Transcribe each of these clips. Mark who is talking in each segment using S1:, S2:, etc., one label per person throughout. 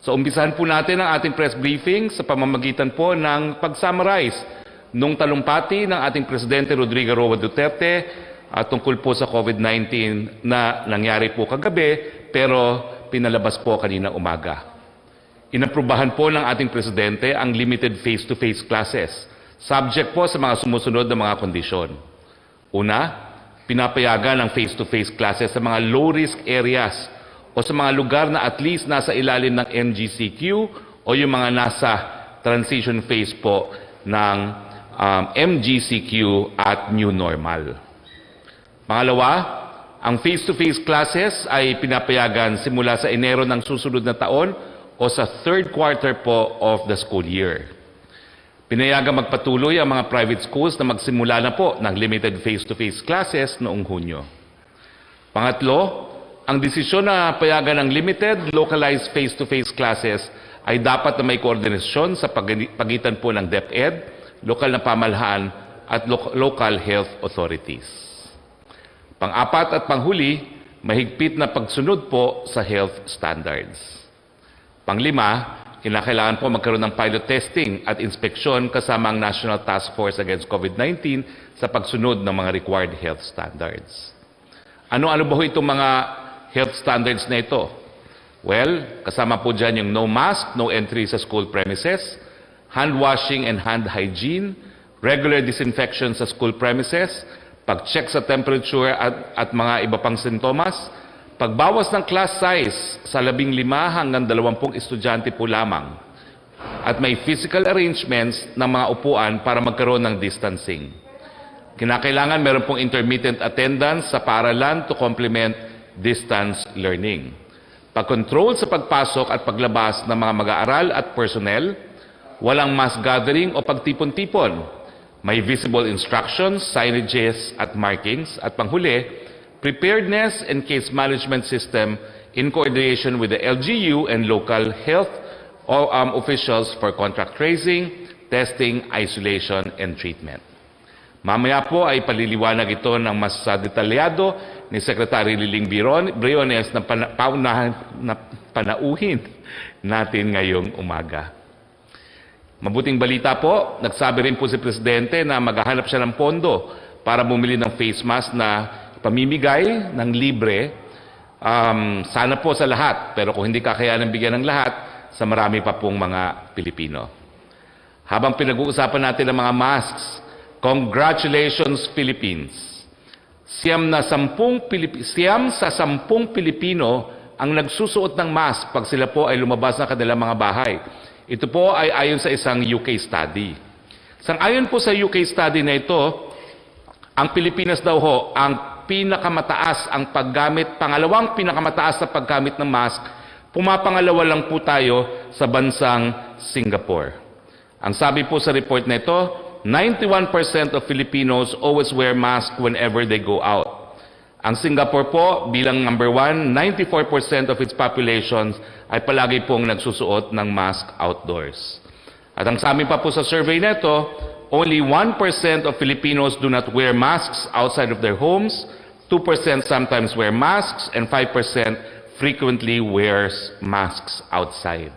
S1: So umpisahan po natin ang ating press briefing sa pamamagitan po ng pag-summarize nung talumpati ng ating Presidente Rodrigo Roque Duterte tungkol po sa COVID-19 na nangyari po kagabi pero pinalabas po kanina umaga. Inaprubahan po ng ating Presidente ang limited face-to-face classes, subject po sa mga sumusunod na mga kondisyon. Una, pinapayagan ang face-to-face classes sa mga low-risk areas o sa mga lugar na at least nasa ilalim ng MGCQ o yung mga nasa transition phase po ng MGCQ at new normal. Pangalawa, ang face-to-face classes ay pinapayagan simula sa Enero ng susunod na taon o sa third quarter po of the school year. Pinayagan magpatuloy ang mga private schools na magsimula na po ng limited face-to-face classes noong Hunyo. Pangatlo, ang desisyon na payagan ng limited localized face-to-face classes ay dapat na may koordinasyon sa pagitan po ng Deped, lokal na pamahalaan at local health authorities. Pang-apat at panghuli, mahigpit na pagsunod po sa health standards. Panglima, kinakailangan po magkaroon ng pilot testing at inspeksyon kasama ang National Task Force Against COVID-19 sa pagsunod ng mga required health standards. Ano-ano ba itong mga health standards na ito? Well, kasama po dyan yung no mask, no entry sa school premises, hand washing and hand hygiene, regular disinfection sa school premises, pag-check sa temperature at mga iba pang sintomas, pagbawas ng class size sa 15 hanggang 20 estudyante po lamang, at may physical arrangements ng mga upuan para magkaroon ng distancing. Kinakailangan meron pong intermittent attendance sa paaralan to complement distance learning. Pag-control sa pagpasok at paglabas ng mga mag-aaral at personnel, walang mass gathering o pagtipon-tipon. May visible instructions, signages at markings. At panghuli, preparedness and case management system in coordination with the LGU and local health officials for contact tracing, testing, isolation, and treatment. Mamaya po ay paliliwanag ito ng mas detalyado ni Secretary Liling Briones na panauhin natin ngayong umaga. Mabuting balita po, nagsabi rin po si Presidente na maghahanap siya ng pondo para bumili ng face mask na pamimigay ng libre, sana po sa lahat, pero kung hindi kakayanan bigyan ng lahat, sa marami pa pong mga Pilipino. Habang pinag-uusapan natin ang mga masks, congratulations Philippines! Siyam sa 10 Pilipino ang nagsusuot ng mask pag sila po ay lumabas ng kanilang mga bahay. Ito po ay ayon sa isang UK study. Sang-ayon po sa UK study na ito, ang Pilipinas daw ho ang pangalawang pinakamataas na paggamit ng mask, pumapangalawa lang po tayo sa bansang Singapore. Ang sabi po sa report na ito, 91% of Filipinos always wear mask whenever they go out. Ang Singapore po, bilang number 1, 94% of its population ay palagi pong nagsusuot ng mask outdoors. At ang sabi pa po sa survey na ito, only 1% of Filipinos do not wear masks outside of their homes, 2% sometimes wear masks, and 5% frequently wears masks outside.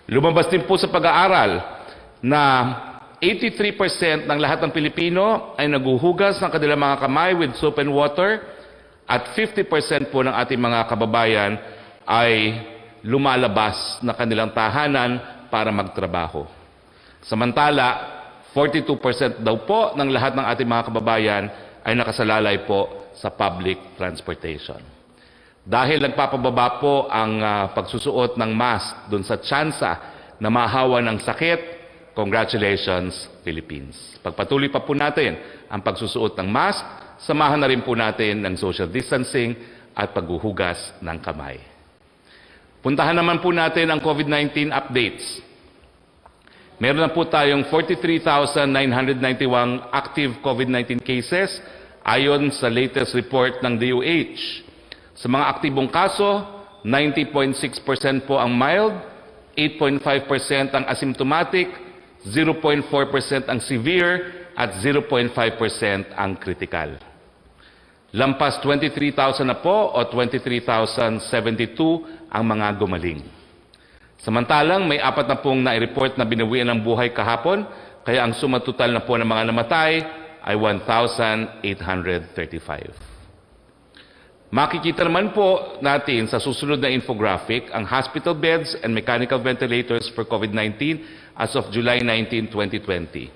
S1: Lumabas din po sa pag-aaral na 83% ng lahat ng Pilipino ay naguhugas ng kanilang mga kamay with soap and water at 50% po ng ating mga kababayan ay lumalabas na kanilang tahanan para magtrabaho. Samantala, 42% daw po ng lahat ng ating mga kababayan ay nakasalalay po sa public transportation. Dahil nagpapababa po ang pagsusuot ng mask dun sa tsansa na mahawa ng sakit, congratulations, Philippines. Pagpatuloy pa po natin ang pagsusuot ng mask, samahan na rin po natin ng social distancing at paghuhugas ng kamay. Puntahan naman po natin ang COVID-19 updates. Meron na po tayong 43,991 active COVID-19 cases ayon sa latest report ng DOH. Sa mga aktibong kaso, 90.6% po ang mild, 8.5% ang asymptomatic, 0.4% ang severe, at 0.5% ang critical. Lampas 23,000 na po o 23,072 ang mga gumaling. Samantalang may 40 na-report na binawian ng buhay kahapon, kaya ang suma total na po ng mga namatay ay 1,835. Makikita naman po natin sa susunod na infographic ang hospital beds and mechanical ventilators for COVID-19 as of July 19, 2020.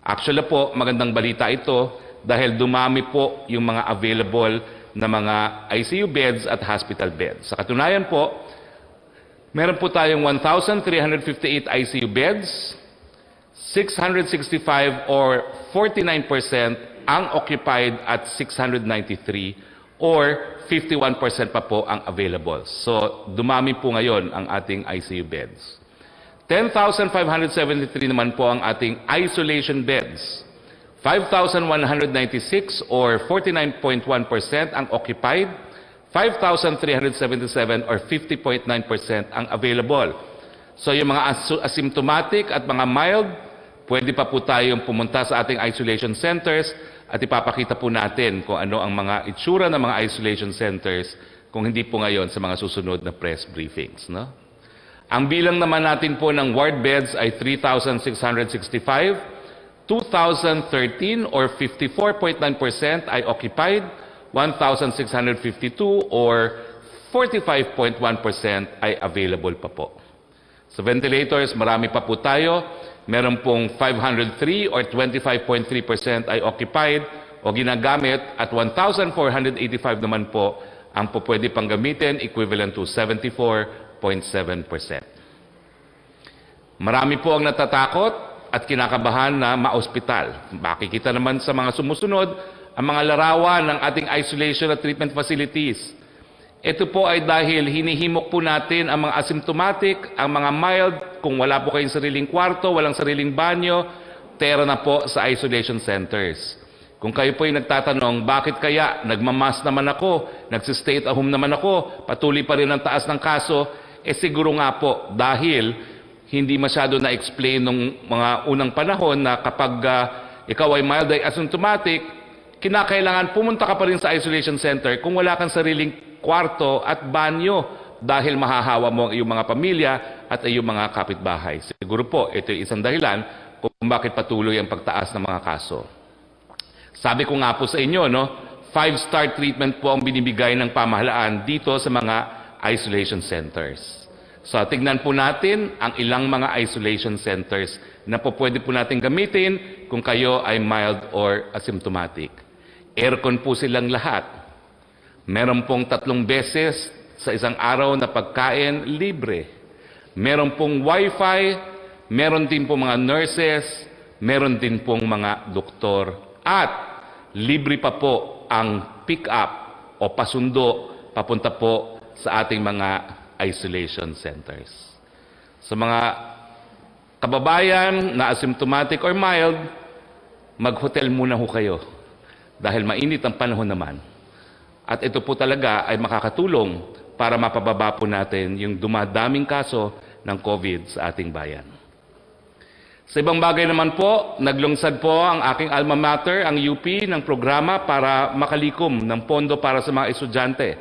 S1: Actually po, magandang balita ito dahil dumami po yung mga available na mga ICU beds at hospital beds. Sa katunayan po, meron po tayong 1,358 ICU beds, 665 or 49% ang occupied at 693 or 51% pa po ang available. So, dumami po ngayon ang ating ICU beds. 10,573 naman po ang ating isolation beds. 5,196 or 49.1% ang occupied, 5,377 or 50.9% ang available. So yung mga asymptomatic at mga mild, pwede pa po tayong pumunta sa ating isolation centers at ipapakita po natin kung ano ang mga itsura ng mga isolation centers kung hindi po ngayon sa mga susunod na press briefings. No? Ang bilang naman natin po ng ward beds ay 3,665, 2,013 or 54.9% ay occupied, 1,652 or 45.1% ay available pa po. Sa ventilators, marami pa po tayo. Meron pong 503 or 25.3% ay occupied o ginagamit at 1,485 naman po ang po pwede pang gamitin, equivalent to 74.7%. Marami po ang natatakot at kinakabahan na maospital. Makikita naman sa mga sumusunod ang mga larawan ng ating isolation at treatment facilities. Ito po ay dahil hinihimok po natin ang mga asymptomatic, ang mga mild, kung wala po kayong sariling kwarto, walang sariling banyo, tera na po sa isolation centers. Kung kayo po ay nagtatanong, bakit kaya nagmamas naman ako, nagsistay at home naman ako, patuloy pa rin ang taas ng kaso, siguro nga po dahil hindi masyado na-explain nung mga unang panahon na kapag ikaw ay mild ay asymptomatic, kinakailangan pumunta ka pa rin sa isolation center kung wala kang sariling kwarto at banyo dahil mahahawa mo ang iyong mga pamilya at iyong mga kapitbahay. Siguro po, ito ay isang dahilan kung bakit patuloy ang pagtaas ng mga kaso. Sabi ko nga po sa inyo, no, 5-star treatment po ang binibigay ng pamahalaan dito sa mga isolation centers. So, tignan po natin ang ilang mga isolation centers na po pwede po natin gamitin kung kayo ay mild or asymptomatic. Aircon po silang lahat. Meron pong 3 beses sa isang araw na pagkain libre. Meron pong wifi, meron din pong mga nurses, meron din pong mga doktor. At libre pa po ang pick-up o pasundo papunta po sa ating mga isolation centers. Sa mga kababayan na asymptomatic or mild, mag-hotel muna ho kayo dahil mainit ang panahon naman. At ito po talaga ay makakatulong para mapababa po natin yung dumadaming kaso ng COVID sa ating bayan. Sa ibang bagay naman po, naglungsad po ang aking alma mater, ang UP, ng programa para makalikom ng pondo para sa mga estudyante.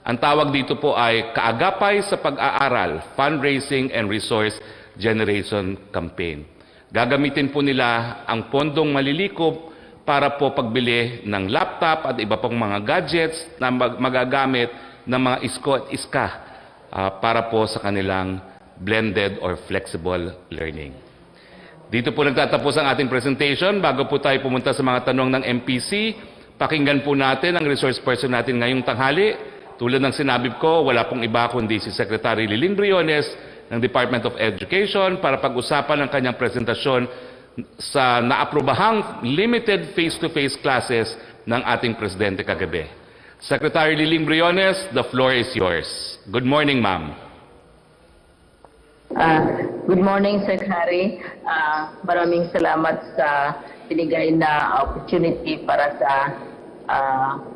S1: Ang tawag dito po ay Kaagapay sa Pag-aaral, Fundraising and Resource Generation Campaign. Gagamitin po nila ang pondong malilikob para po pagbili ng laptop at iba pang mga gadgets na magagamit ng mga isko at iska para po sa kanilang blended or flexible learning. Dito po nagtatapos ang ating presentation. Bago po tayo pumunta sa mga tanong ng MPC, pakinggan po natin ang resource person natin ngayong tanghali. Tulad ng sinabi ko, wala pong iba kundi si Secretary Liling Briones ng Department of Education para pag-usapan ang kanyang presentasyon sa naaprobahang limited face-to-face classes ng ating Presidente kagabi. Secretary Liling Briones, the floor is yours. Good morning, ma'am.
S2: Good morning, Secretary. Maraming salamat sa binigay na opportunity para sa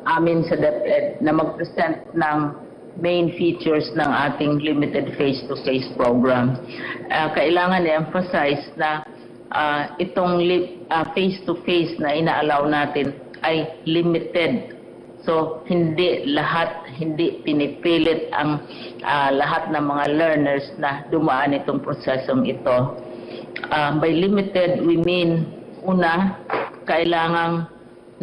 S2: amin sa Deped na mag-present ng main features ng ating limited face-to-face program. Kailangan i-emphasize na itong face-to-face na inaalaw natin ay limited So, hindi pinipilit ang lahat ng mga learners na dumaan itong prosesong ito. By limited, we mean, una, kailangang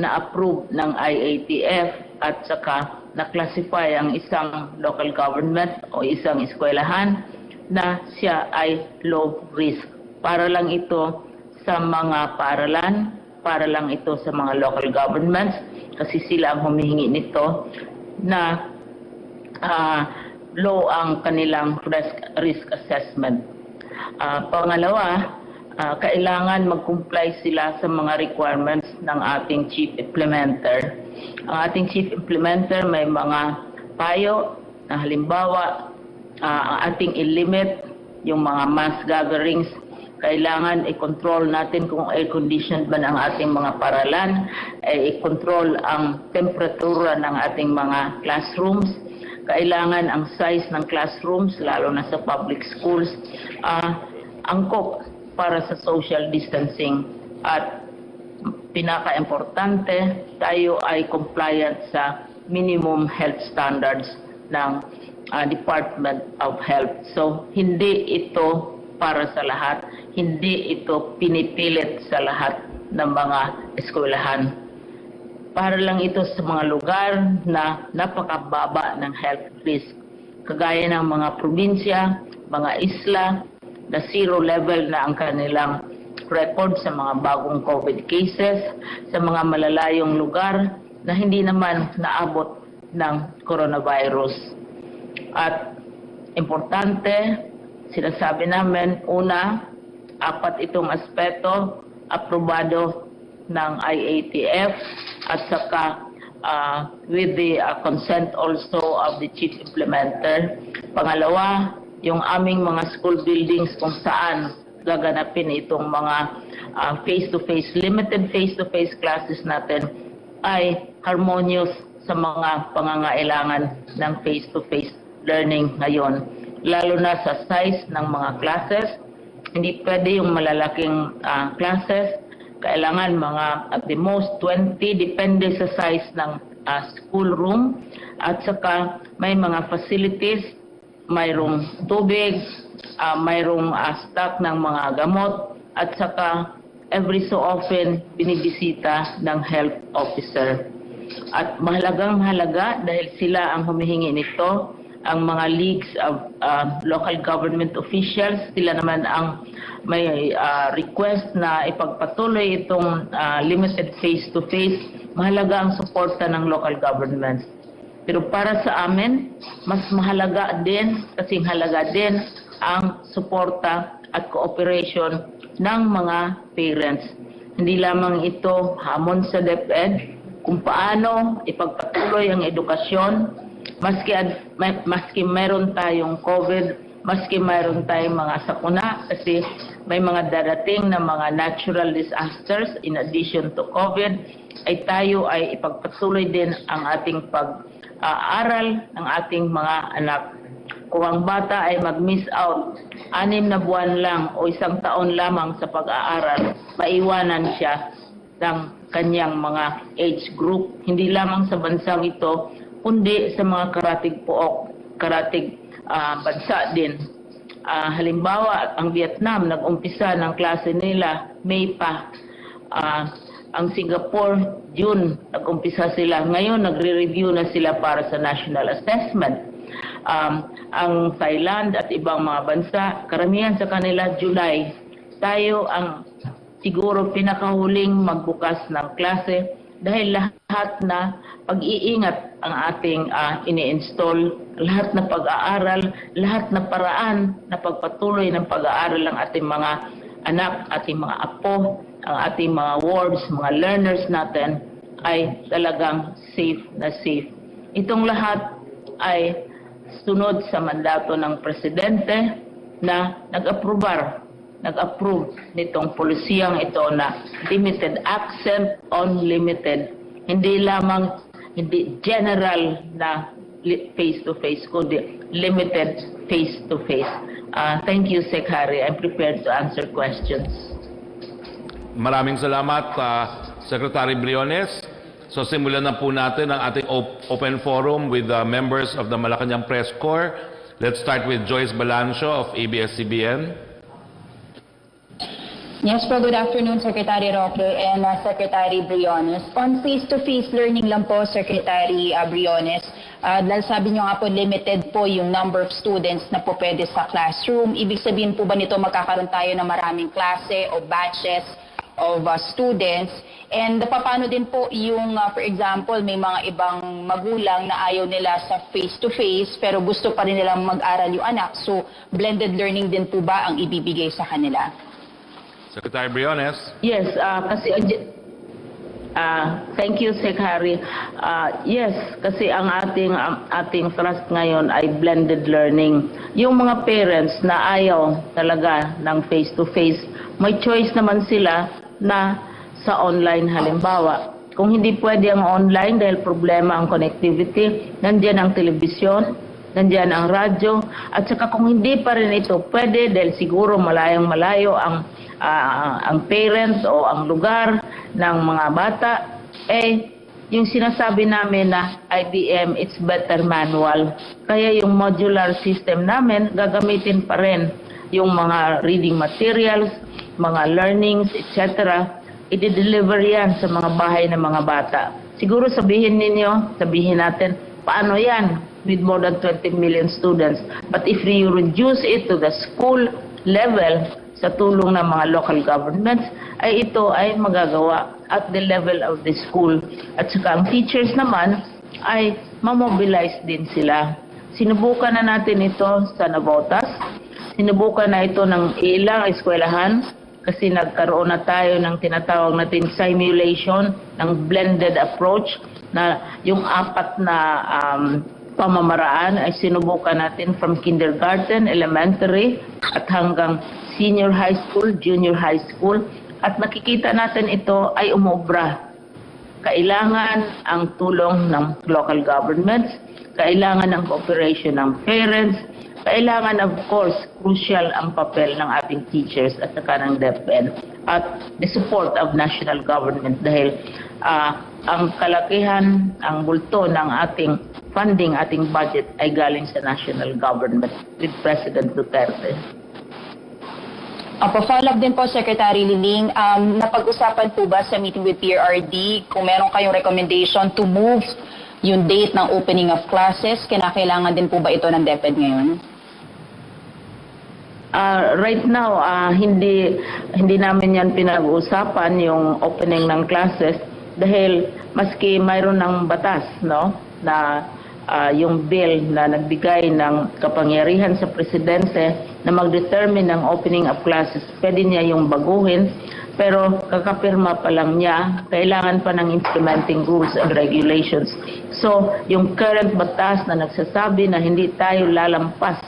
S2: na-approve ng IATF at saka na-classify ang isang local government o isang eskwelahan na siya ay low risk. Para lang ito sa mga paaralan, para lang ito sa mga local governments, kasi sila ang humihingi nito na low ang kanilang risk assessment. Pangalawa, kailangan mag-comply sila sa mga requirements ng ating chief implementer. Ang ating chief implementer may mga payo na halimbawa, ang ating i-limit yung mga mass gatherings. Kailangan i-control natin kung air-conditioned ba ang ating mga paralan, i-control ang temperatura ng ating mga classrooms, kailangan ang size ng classrooms, lalo na sa public schools, angkop para sa social distancing. At pinaka-importante, tayo ay compliant sa minimum health standards ng Department of Health. So, hindi ito para sa lahat, hindi ito pinipilit sa lahat ng mga eskwelahan. Para lang ito sa mga lugar na napakababa ng health risk, kagaya ng mga probinsya, mga isla, na zero level na ang kanilang record sa mga bagong COVID cases, sa mga malalayong lugar na hindi naman naabot ng coronavirus. At importante, sinasabi namin, una, 4 itong aspeto, aprobado ng IATF at saka with the consent also of the chief implementer. Pangalawa, yung aming mga school buildings kung saan gaganapin itong mga face-to-face, limited face-to-face classes natin ay harmonious sa mga pangangailangan ng face-to-face learning ngayon. Lalo na sa size ng mga classes, hindi pwede yung malalaking classes, kailangan mga at the most 20, depende sa size ng school room, at saka may mga facilities, mayroong tubig, mayroong stock ng mga gamot, at saka every so often binibisita ng health officer. At mahalagang-mahalaga dahil sila ang humihingi nito, ang mga leagues of local government officials, sila naman ang may request na ipagpatuloy itong limited face-to-face. Mahalaga ang suporta ng local governments. Pero para sa amin, mas mahalaga din, kasing halaga din ang suporta at cooperation ng mga parents. Hindi lamang ito hamon sa Deped kung paano ipagpatuloy ang edukasyon, maski meron tayong COVID, maski meron tayong mga sakuna, kasi may mga darating na mga natural disasters in addition to COVID, ay tayo ay ipagpatuloy din ang ating pag-aaral ng ating mga anak. Kung ang bata ay mag-miss out 6 na buwan lang o 1 taon lamang sa pag-aaral, maiwanan siya ng kanyang mga age group. Hindi lamang sa bansang ito, kundi sa mga karatig pook, karatig bansa din. Halimbawa, ang Vietnam, nag-umpisa ng klase nila, May pa. Ang Singapore, June, nag-umpisa sila. Ngayon, nagre-review na sila para sa national assessment. Ang Thailand at ibang mga bansa, karamihan sa kanila, July. Tayo ang siguro pinakahuling magbukas ng klase dahil lahat na pag-iingat ang ating ini-install, lahat na pag-aaral, lahat na paraan na pagpatuloy ng pag-aaral ng ating mga anak, ating mga apo, ang ating mga wards, mga learners natin ay talagang safe na safe. Itong lahat ay sunod sa mandato ng Presidente na nag-approve nitong polisiyang ito na limited accent on limited. Hindi general na face-to-face, kundi limited face-to-face. Thank you, Secretary. I'm prepared to answer questions.
S1: Maraming salamat, Secretary Briones. So simulan na po natin ang ating open forum with the members of the Malacanang Press Corps. Let's start with Joyce Balancio of ABS-CBN.
S3: Yes po, good afternoon, Secretary Roque and Secretary Briones. On face-to-face learning lang po, Secretary Briones, dahil sabi nyo nga po, limited po yung number of students na po pwede sa classroom. Ibig sabihin po ba nito magkakaroon tayo ng maraming klase o batches of students? And paano din po yung, for example, may mga ibang magulang na ayaw nila sa face-to-face pero gusto pa rin nilang mag-aral yung anak. So, blended learning din po ba ang ibibigay sa kanila?
S1: Secretary Briones.
S2: Yes, kasi thank you, Secretary. Yes, kasi ang ating thrust ngayon ay blended learning. Yung mga parents na ayaw talaga ng face-to-face, may choice naman sila na sa online halimbawa. Kung hindi pwede ang online dahil problema ang connectivity, nandiyan ang telebisyon, nandiyan ang radyo, at saka kung hindi pa rin ito pwede dahil siguro malayong-malayo ang parents o ang lugar ng mga bata, yung sinasabi namin na IBM, it's better manual. Kaya yung modular system namin, gagamitin pa rin yung mga reading materials, mga learnings, etc. I-deliver yan sa mga bahay ng mga bata. Siguro sabihin natin, paano yan with more than 20 million students? But if you reduce it to the school level, sa tulong ng mga local governments, ay ito ay magagawa at the level of the school. At saka ang teachers naman ay mamobilize din sila. Sinubukan na natin ito sa Navotas, sinubukan na ito ng ilang eskwelahan, kasi nagkaroon na tayo ng tinatawag natin simulation ng blended approach na yung apat na pamamaraan ay sinubukan natin from kindergarten, elementary at hanggang senior high school, junior high school, at nakikita natin ito ay umobra. Kailangan ang tulong ng local governments, kailangan ang cooperation ng parents, kailangan of course crucial ang papel ng ating teachers at saka ng Deped at the support of national government dahil ang kalakihan, ang bulto ng ating funding, ating budget ay galing sa national government with President Duterte.
S3: Follow-up din po, Secretary Liling, napag-usapan po ba sa meeting with PRRD kung meron kayong recommendation to move yung date ng opening of classes? Kinakailangan din po ba ito ng Deped ngayon?
S2: Right now, hindi namin yan pinag-uusapan yung opening ng classes dahil maski mayroon ng batas, no, na yung bill na nagbigay ng kapangyarihan sa presidente na mag-determine ng opening of classes, pwede niya yung baguhin, pero kakapirma pa lang niya, kailangan pa ng implementing rules and regulations. So, yung current batas na nagsasabi na hindi tayo lalampas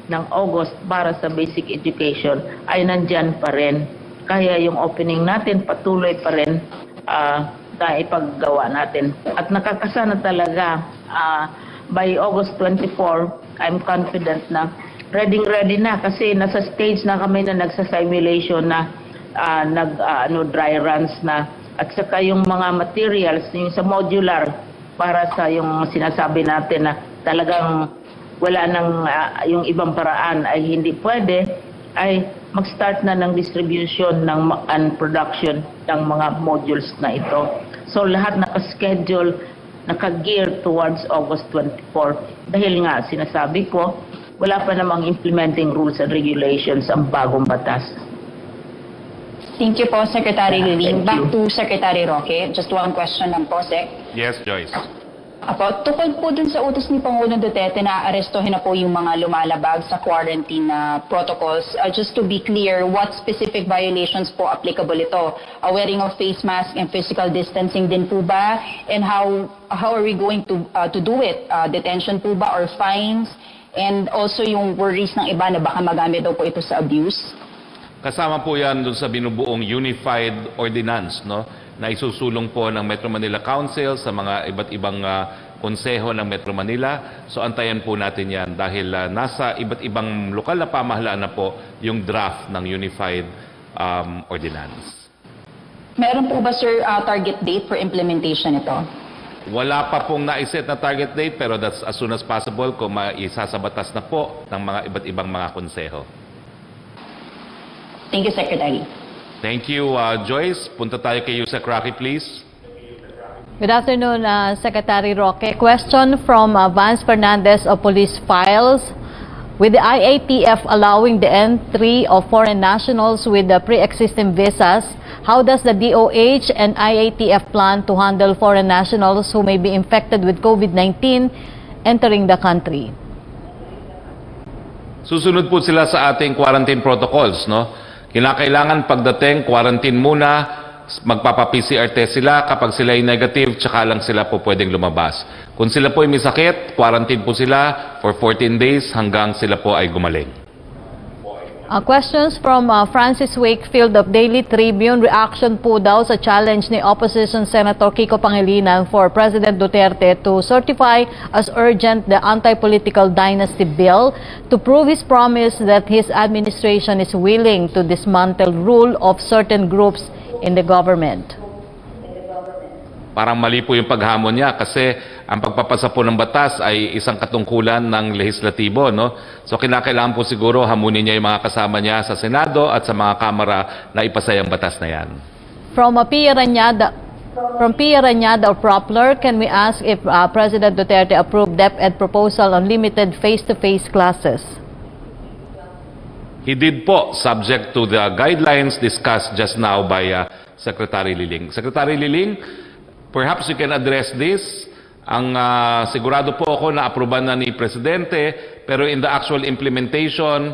S2: ng August para sa basic education ay nandyan pa rin. Kaya yung opening natin patuloy pa rin na ipaggawa natin. At nakakasana talaga by August 24, I'm confident na ready na kasi nasa stage na kami na nagsa-simulation na dry runs na at saka yung mga materials yung sa modular para sa yung sinasabi natin na talagang wala nang yung ibang paraan ay hindi pwede, ay mag-start na ng distribution and production ng mga modules na ito. So lahat naka-schedule, naka-gear towards August 24. Dahil nga, sinasabi ko, wala pa namang implementing rules and regulations ang bagong batas.
S3: Thank you po, Secretary Liling. Back to Secretary Roque. Just one question lang po, Sec.
S1: Yes, Joyce.
S3: Tukol po dun sa utos ni Pangulong Duterte na arestuhin na po yung mga lumalabag sa quarantine protocols. Just to be clear, what specific violations po applicable ito? Wearing of face mask and physical distancing din po ba? And how are we going to do it? Detention po ba or fines? And also yung worries ng iba na baka magamit daw po ito sa abuse?
S1: Kasama po yan dun sa binubuong Unified Ordinance, no? Na isusulong po ng Metro Manila Council sa mga iba't ibang konseho ng Metro Manila. So antayan po natin yan dahil nasa iba't ibang lokal na pamahalaan na po yung draft ng Unified Ordinance.
S3: Meron po ba, sir, target date for implementation ito?
S1: Wala pa pong naiset na target date pero that's as soon as possible kung maisasabatas na po ng mga iba't ibang mga konseho.
S3: Thank you, Secretary.
S1: Thank you, Joyce. Punta tayo kay Yusek Roque, please.
S4: Good afternoon, Secretary Roque. Question from Vance Fernandez of Police Files. With the IATF allowing the entry of foreign nationals with the pre-existing visas, how does the DOH and IATF plan to handle foreign nationals who may be infected with COVID-19 entering the country?
S1: Susunod po sila sa ating quarantine protocols, no? Kinakailangan pagdating, quarantine muna, magpapa-PCR test sila, kapag sila ay negative, tsaka lang sila po pwedeng lumabas. Kung sila po ay may sakit, quarantine po sila for 14 days hanggang sila po ay gumaling.
S4: Questions from Francis Wakefield of Daily Tribune. Reaction po daw sa challenge ni Opposition Senator Kiko Pangilinan for President Duterte to certify as urgent the anti-political dynasty bill to prove his promise that his administration is willing to dismantle rule of certain groups in the government.
S1: Parang mali po yung paghamon niya kasi ang pagpapasa po ng batas ay isang katungkulan ng lehislatibo, no? So kinakailangan po siguro hamunin niya yung mga kasama niya sa Senado at sa mga Kamara na ipasa yung batas na yan.
S4: From Pia Ranyada of Propler, can we ask if President Duterte approved Deped proposal on limited face-to-face classes?
S1: He did po, subject to the guidelines discussed just now by Secretary Liling. Secretary Liling, perhaps you can address this. Ang sigurado po ako na aproban na ni Presidente, pero in the actual implementation,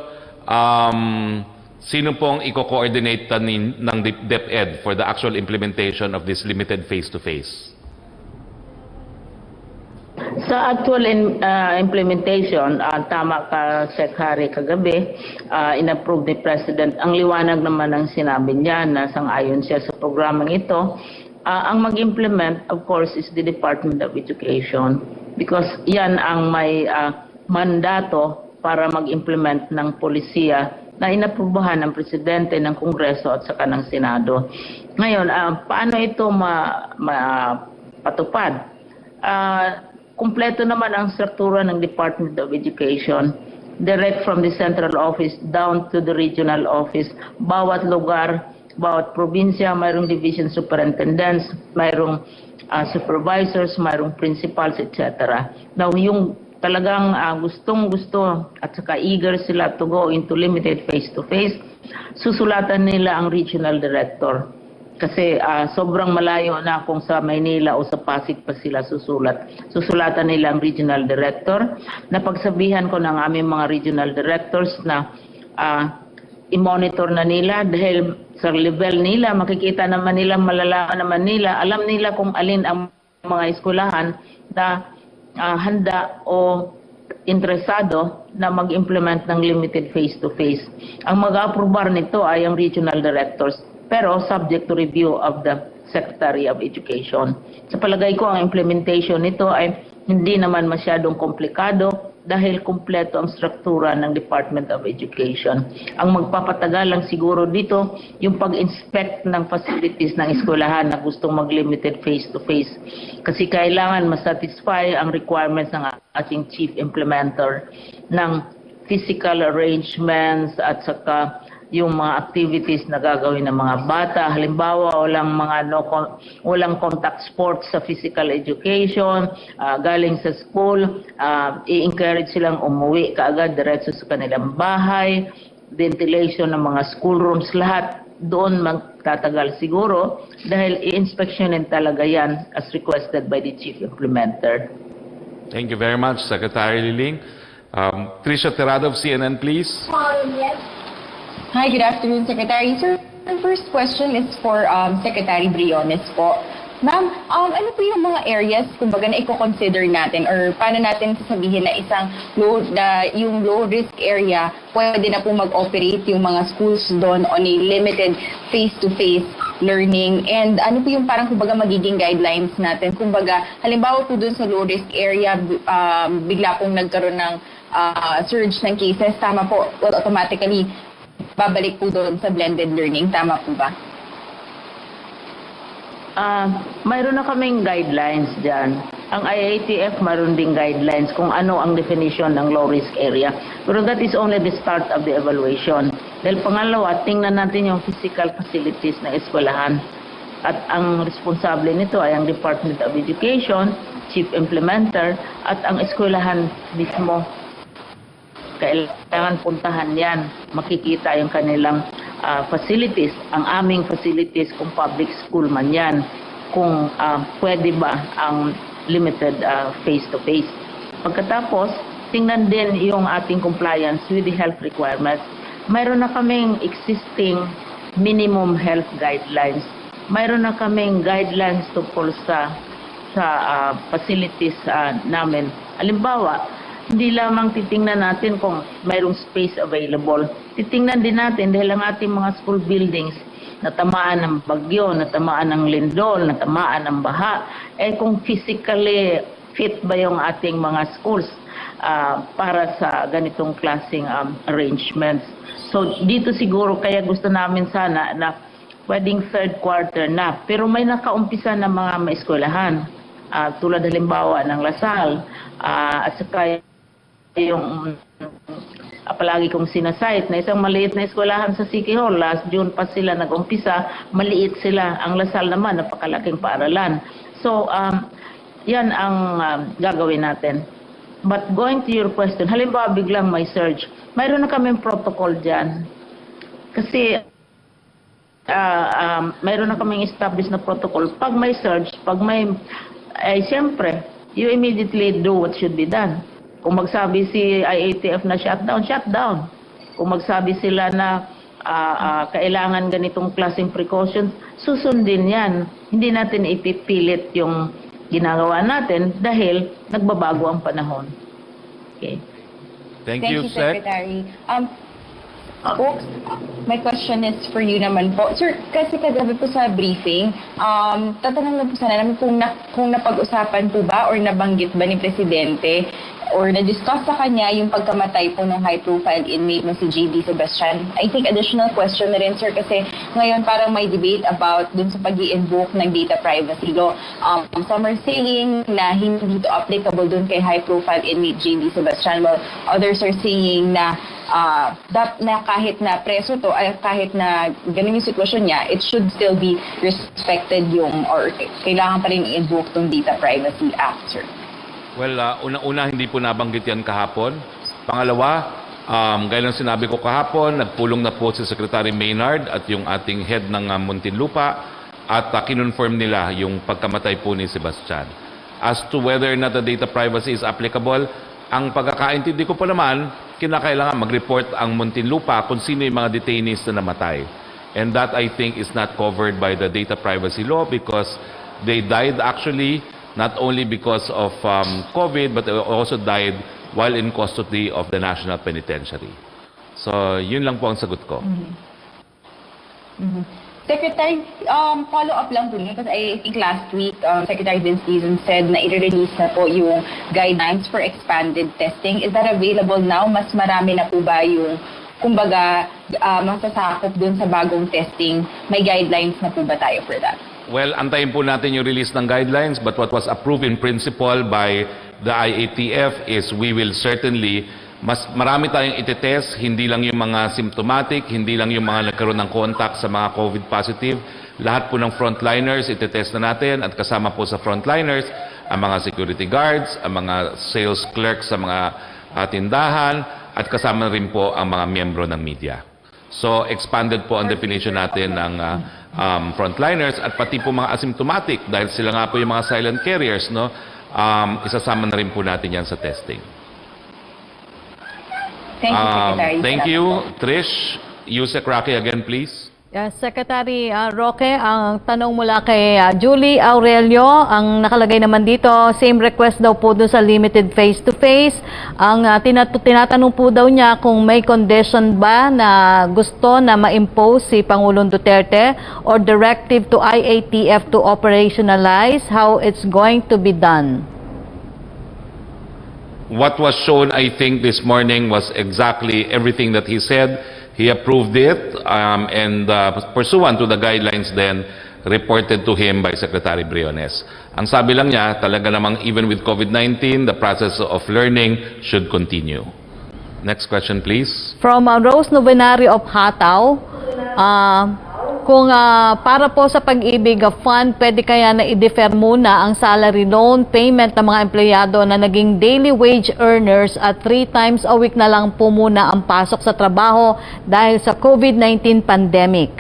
S1: sino pong i-coordinate ng Deped for the actual implementation of this limited face-to-face?
S2: Sa actual implementation, tama ka, Secretary, kagabi, inapprove ni President. Ang liwanag naman ng sinabi niya na sang-ayon siya sa programang ito. Ang mag-implement, of course, is the Department of Education because yan ang may mandato para mag-implement ng polisiya na inaprubahan ng Presidente, ng Kongreso at saka ng Senado. Ngayon, paano ito mapatupad? Kumpleto naman ang struktura ng Department of Education, direct from the central office down to the regional office. Bawat lugar, bawat probinsya, mayroong division superintendents, mayroong supervisors, mayroong principals, etc. Now, yung talagang gustong-gusto at saka eager sila to go into limited face-to-face, susulatan nila ang regional director. Kasi sobrang malayo na kung sa Maynila o sa Pasig pa sila susulat. Susulatan nila ang regional director. Napagsabihan ko ng aming mga regional directors na i-monitor na nila dahil sa level nila, makikita naman nila, malalaman naman nila, alam nila kung alin ang mga eskwelahan na handa o interesado na mag-implement ng limited face-to-face. Ang mag-aprobar nito ay ang regional directors, pero subject to review of the Secretary of Education. Sa palagay ko, ang implementation nito ay hindi naman masyadong komplikado dahil kumpleto ang struktura ng Department of Education. Ang magpapatagal lang siguro dito yung pag-inspect ng facilities ng eskwelahan na gustong mag-limited face-to-face. Kasi kailangan masatisfy ang requirements ng ating chief implementer ng physical arrangements at saka yung mga activities na gagawin ng mga bata. Halimbawa, walang contact sports sa physical education, galing sa school, i-encourage silang umuwi kaagad diretso sa kanilang bahay, ventilation ng mga schoolrooms, lahat doon magtatagal siguro dahil i-inspectionin talaga yan as requested by the chief implementer.
S1: Thank you very much, Secretary Liling. Trisha Terrado of CNN, please.
S3: Hi, good afternoon, Secretary. Sir, the first question is for Secretary Briones po. Ma'am, ano po yung mga areas, kumbaga, na i-consider natin or paano natin sasabihin na yung low-risk area, pwede na po mag-operate yung mga schools doon on a limited face-to-face learning? And ano po yung parang, kumbaga, magiging guidelines natin? Kumbaga, halimbawa po doon sa low-risk area, bigla pong nagkaroon ng surge ng cases, tama po, automatically babalik po doon sa blended learning. Tama po ba?
S2: Mayroon na kaming guidelines dyan. Ang IATF mayroon ding guidelines kung ano ang definition ng low-risk area. Pero that is only the start of the evaluation. Dahil pangalawa, tingnan natin yung physical facilities ng eskwelahan. At ang responsable nito ay ang Department of Education, Chief Implementer, at ang eskwelahan mismo. Kailangan puntahan yan. Makikita yung kanilang facilities, ang aming facilities kung public school man yan, kung pwede ba ang limited face-to-face. Pagkatapos, tingnan din yung ating compliance with the health requirements. Mayroon na kaming existing minimum health guidelines. Mayroon na kaming guidelines tungkol sa facilities namin. Halimbawa, hindi lamang titingnan natin kung mayroong space available. Titingnan din natin dahil ang ating mga school buildings natamaan ng bagyo, natamaan ng lindol, natamaan ng baha, kung physically fit ba yung ating mga schools para sa ganitong klaseng arrangements. So dito siguro kaya gusto namin sana na pwedeng third quarter na, pero may nakaumpisa na mga maeskwelahan, tulad halimbawa ng Lasal, at saka yung palagi kong sinasite na isang maliit na eskwelahan sa City Hall. Last June pa sila nag-umpisa, maliit sila. Ang Lasal naman, napakalaking paaralan. So, yan ang gagawin natin. But going to your question, halimbawa biglang may surge, mayroon na kaming protocol dyan. Kasi, mayroon na kaming established na protocol. Pag may surge, siyempre, you immediately do what should be done. Kung magsabi si IATF na shutdown. Kung magsabi sila na kailangan ganitong klaseng precautions, susundin yan. Hindi natin ipipilit yung ginagawa natin dahil nagbabago ang panahon. Okay.
S1: Thank you, Sec.
S3: Secretary. Spox, my question is for you naman po. Sir, kasi kagabi po sa briefing, tatanong lang po sana namin kung napag-usapan po ba or nabanggit ba ni Presidente or na-discuss sa kanya yung pagkamatay po ng high-profile inmate na si J.D. Sebastian. I think additional question na rin, sir, kasi ngayon parang may debate about dun sa pag-i-invoke ng data privacy law. Some are saying na hindi ito applicable dun kay high-profile inmate J.D. Sebastian, while others are saying na kahit na preso to, ay kahit na ganun yung sitwasyon niya, it should still be respected yung, or kailangan pa rin i-invoke tong Data Privacy Act, sir.
S1: Well, una-una hindi po nabanggit yan kahapon. Pangalawa, gaya ng sinabi ko kahapon, nagpulong na po si Secretary Maynard at yung ating head ng Muntinlupa at kinonfirm nila yung pagkamatay po ni Sebastian. As to whether or not the data privacy is applicable, ang pagkakaintindi ko pa naman, kinakailangan mag-report ang Muntinlupa kung sino yung mga detainees na namatay. And that, I think, is not covered by the data privacy law because they died actually not only because of COVID, but they also died while in custody of the National Penitentiary. So, yun lang po ang sagot ko.
S3: Secretary, follow-up lang po because I think last week, Secretary Vince Dizon said na i-release na po yung guidelines for expanded testing. Is that available now? Mas marami na po ba yung, kumbaga, masasakop dun sa bagong testing? May guidelines na po ba tayo for that?
S1: Well, antayin po natin yung release ng guidelines, but what was approved in principle by the IATF is we will certainly, marami tayong itetest, hindi lang yung mga symptomatic, hindi lang yung mga nagkaroon ng contact sa mga COVID positive. Lahat po ng frontliners, itetest na natin at kasama po sa frontliners, ang mga security guards, ang mga sales clerks sa mga tindahan, at kasama rin po ang mga miyembro ng media. So, expanded po ang definition natin ng frontliners at pati po mga asymptomatic dahil sila nga po yung mga silent carriers, no? Isasama na rin po natin yan sa testing.
S3: Thank you, Secretary.
S1: Thank you, Trish. Yusek Roque again, please.
S4: Secretary Roque, ang tanong mula kay Julie Aurelio, ang nakalagay naman dito, same request daw po doon sa limited face-to-face. Ang tinatanong po daw niya kung may condition ba na gusto na ma-impose si Pangulong Duterte or directive to IATF to operationalize how it's going to be done.
S1: What was shown, I think, this morning was exactly everything that he said. He approved it, and pursuant to the guidelines then, reported to him by Secretary Briones. Ang sabi lang niya, talaga namang even with COVID-19, the process of learning should continue. Next question, please.
S4: From Rose Novenario of Hataw, kung para po sa pag-ibig fund, pwede kaya na i-defer muna ang salary loan payment ng mga empleyado na naging daily wage earners at 3 times a week na lang po muna ang pasok sa trabaho dahil sa COVID-19 pandemic?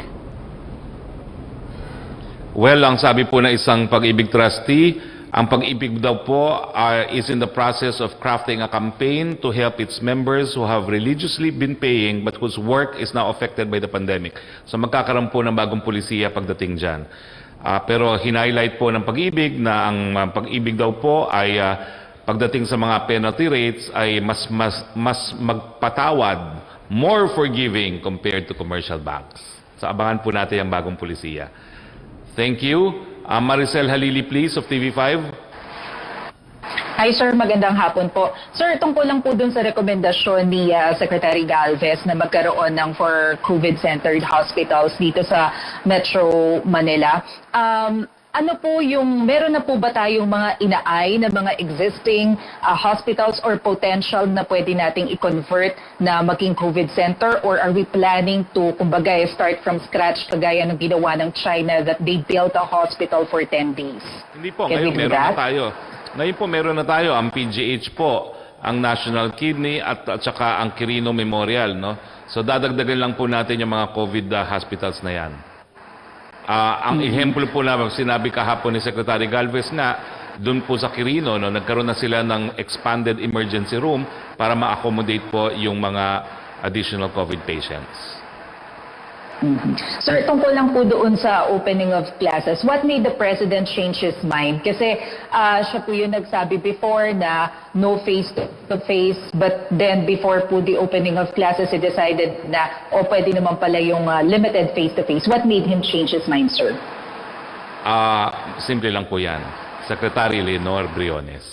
S1: Well, ang sabi po na isang pag-ibig trustee, ang pag-ibig daw po is in the process of crafting a campaign to help its members who have religiously been paying but whose work is now affected by the pandemic. So magkakaroon po ng bagong pulisiya pagdating dyan. Pero hinighlight po ng pag-ibig na ang pag-ibig daw po ay pagdating sa mga penalty rates ay mas magpatawad, more forgiving compared to commercial banks. So abangan po natin ang bagong pulisiya. Thank you. Maricel Halili, please, of TV5.
S3: Hi sir, magandang hapon po. Sir, tungkol lang po dun sa rekomendasyon ni Secretary Galvez na magkaroon ng for COVID-centered hospitals dito sa Metro Manila. Ano po yung, meron na po ba tayong mga inaay na mga existing hospitals or potential na pwede nating i-convert na maging COVID center, or are we planning to, kumbaga, start from scratch kagaya ng ginawa ng China that they built a hospital for 10 days?
S1: Hindi po,
S3: Can we
S1: ngayon
S3: do
S1: meron
S3: that?
S1: na tayo. Ngayon po meron na tayo, ang PGH po, ang National Kidney at saka ang Quirino Memorial, no? So dadagdagan lang po natin yung mga COVID hospitals na yan. Ang ehemplo po na sinabi kahapon ni Secretary Galvez nga, doon po sa Quirino, no, nagkaroon na sila ng expanded emergency room para ma-accommodate po yung mga additional COVID patients.
S3: Sir, tungkol lang po doon sa opening of classes, what made the President change his mind? Kasi siya po yung nagsabi before na no face-to-face, but then before po the opening of classes, he decided na pwede naman pala yung limited face-to-face. What made him change his mind, sir?
S1: Simple lang po yan. Secretary Leonor Briones.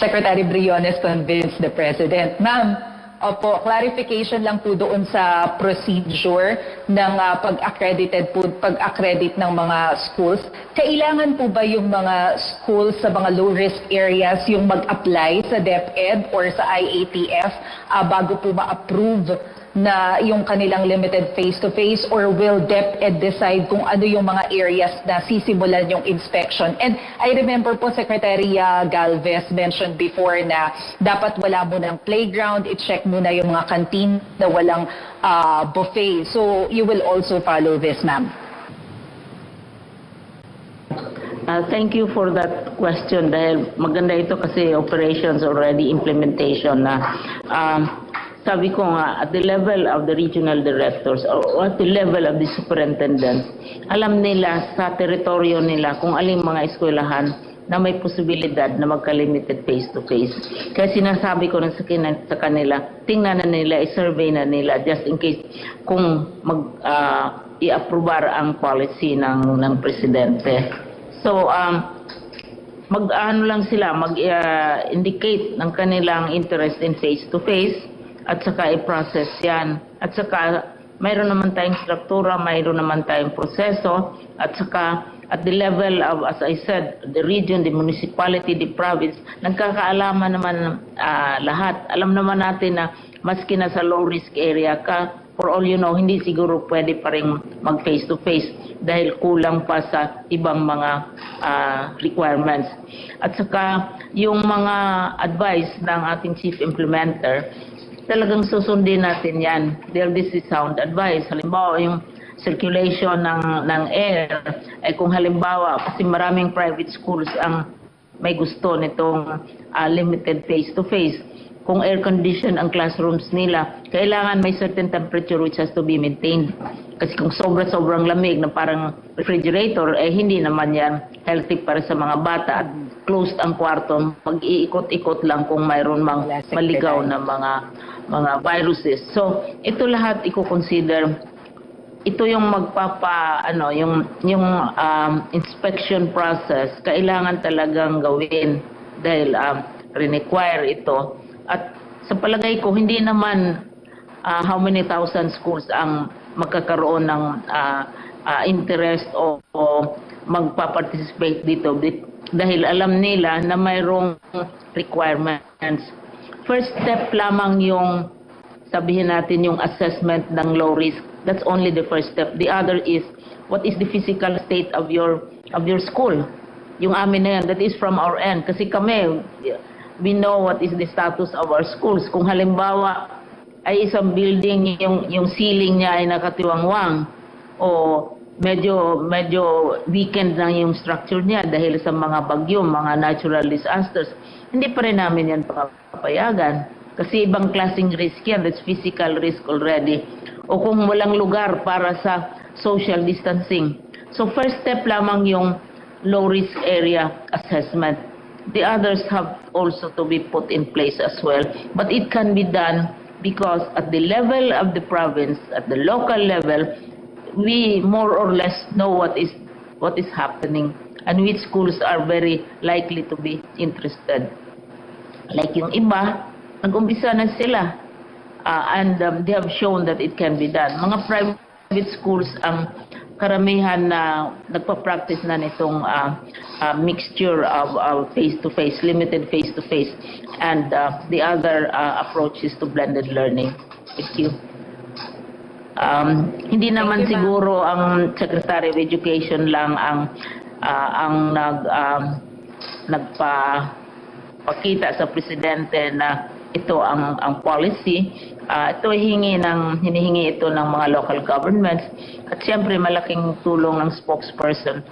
S3: Secretary Briones convinced the President. Ma'am, opo, clarification lang po doon sa procedure ng pag-accredit ng mga schools. Kailangan po ba yung mga schools sa mga low-risk areas yung mag-apply sa Deped or sa IATF bago po ma-approve na yung kanilang limited face-to-face, or will DepEd decide kung ano yung mga areas na sisimulan yung inspection? And I remember po Secretary Galvez mentioned before na dapat wala munang playground, i-check muna yung mga canteen na walang buffet. So you will also follow this, ma'am?
S2: Thank you for that question dahil maganda ito kasi operations already implementation na sabi ko nga, at the level of the regional directors or at the level of the superintendents, alam nila sa teritoryo nila kung aling mga eskwelahan na may posibilidad na magka-limited face-to-face. Kaya sinasabi ko rin sa kanila, tingnan na nila, i-survey na nila just in case kung i-approbar ang policy ng presidente. So, mag-ano lang sila, mag-indicate ng kanilang interest in face-to-face, at saka i-process yan. At saka mayroon naman tayong struktura, mayroon naman tayong proseso, at saka at the level of, as I said, the region, the municipality, the province, nagkakaalaman naman lahat. Alam naman natin na maski na sa low-risk area ka, for all you know, hindi siguro pwede pa rin mag-face-to-face dahil kulang pa sa ibang mga requirements. At saka yung mga advice ng ating chief implementer, talagang susundin natin yan. This is sound advice. Halimbawa, yung circulation ng air, ay kung halimbawa, kasi maraming private schools ang may gusto nitong limited face-to-face. Kung air condition ang classrooms nila, kailangan may certain temperature which has to be maintained. Kasi kung sobrang lamig na parang refrigerator, hindi naman yan healthy para sa mga bata. At closed ang kwarto, mag-iikot-ikot lang kung mayroon mang maligaw na mga viruses. So, ito lahat i-consider. Ito yung yung inspection process, kailangan talagang gawin dahil require ito. At sa palagay ko, hindi naman how many thousand schools ang magkakaroon ng interest o magpa-participate dito dahil alam nila na mayroong requirements. First step lamang yung sabihin natin yung assessment ng low risk. That's only the first step. The other is what is the physical state of your school. Yung amin na yan, that is from our end. Kasi kami, we know what is the status of our schools. Kung halimbawa ay isang building, yung ceiling niya ay nakatiwangwang o medyo weakened na yung structure niya dahil sa mga bagyo, mga natural disasters, hindi pa rin namin yan papayagan. Kasi ibang klaseng risk yan, that's physical risk already. O kung walang lugar para sa social distancing. So first step lamang yung low risk area assessment. The others have also to be put in place as well. But it can be done because at the level of the province, at the local level, we more or less know what is happening and which schools are very likely to be interested. Like yung iba, nag-umpisa na sila and they have shown that it can be done. Mga private schools ang karamihan na nagpa-practice na nitong mixture of face-to-face, limited face-to-face, and the other approach is to blended learning. Thank you. Hindi naman siguro ang Secretary of Education lang ang nagpakita sa presidente na ito ang policy. Ito hinihingi ito ng mga local governments at siyempre malaking tulong ng spokesperson